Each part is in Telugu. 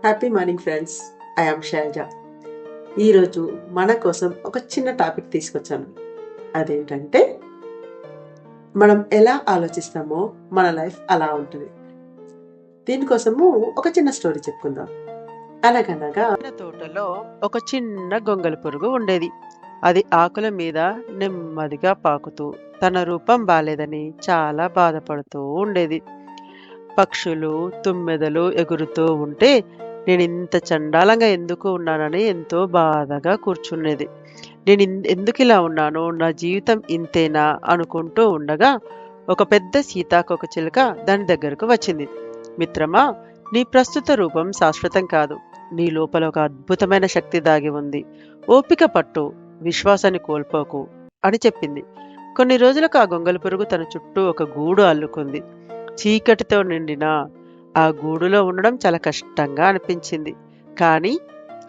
Happy morning friends. I am Shailaja. ఈరోజు మన కోసం ఒక చిన్న టాపిక్ తీసుకొచ్చాను. అదేంటంటే, మనం ఎలా ఆలోచిస్తామో మన లైఫ్ అలా ఉంటుంది. దీనికోసము ఒక చిన్న స్టోరీ చెప్పుకుందాం. అనగనగా తోటలో ఒక చిన్న గొంగలి పురుగు ఉండేది. అది ఆకుల మీద నెమ్మదిగా పాకుతూ తన రూపం బాలేదని చాలా బాధపడుతూ ఉండేది. పక్షులు, తుమ్మెదలు ఎగురుతూ ఉంటే నేనింత చండాలంగా ఎందుకు ఉన్నానని ఎంతో బాధగా కూర్చునేది. ఎందుకిలా ఉన్నాను? నా జీవితం ఇంతేనా? అనుకుంటూ ఉండగా ఒక పెద్ద సీతాకోకచిలుక దాని దగ్గరకు వచ్చింది. మిత్రమా, నీ ప్రస్తుత రూపం శాశ్వతం కాదు. నీ లోపల ఒక అద్భుతమైన శక్తి దాగి ఉంది. ఓపిక పట్టు, విశ్వాసాన్ని కోల్పోకు అని చెప్పింది. కొన్ని రోజులకు ఆ గొంగళి పురుగు తన చుట్టూ ఒక గూడు అల్లుకుంది. చీకటితో నిండిన ఆ గూడులో ఉండడం చాలా కష్టంగా అనిపించింది. కానీ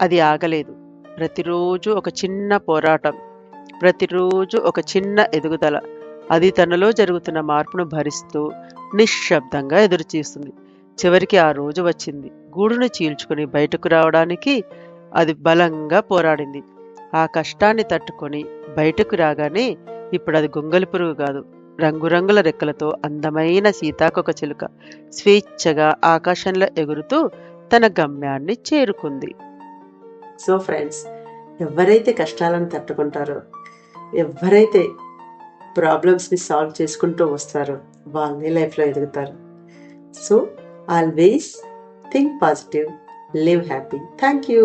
అది ఆగలేదు. ప్రతిరోజు ఒక చిన్న పోరాటం, ప్రతిరోజు ఒక చిన్న ఎదుగుదల. అది తనలో జరుగుతున్న మార్పును భరిస్తూ నిశ్శబ్దంగా ఎదురుచూస్తుంది. చివరికి ఆ రోజు వచ్చింది. గూడును చీల్చుకుని బయటకు రావడానికి అది బలంగా పోరాడింది. ఆ కష్టాన్ని తట్టుకొని బయటకు రాగానే ఇప్పుడు అది గొంగలి పురుగు కాదు, రంగురంగుల రెక్కలతో అందమైన సీతాకోకచిలుక స్వేచ్ఛగా ఆకాశంలో ఎగురుతూ తన గమ్యాన్ని చేరుకుంది. సో ఫ్రెండ్స్, ఎవరైతే కష్టాలను తట్టుకుంటారో, ఎవరైతే ప్రాబ్లమ్స్ని సాల్వ్ చేసుకుంటూ వస్తారో వాళ్ళే లైఫ్లో ఎదుగుతారు. So always think positive, live happy. Thank you.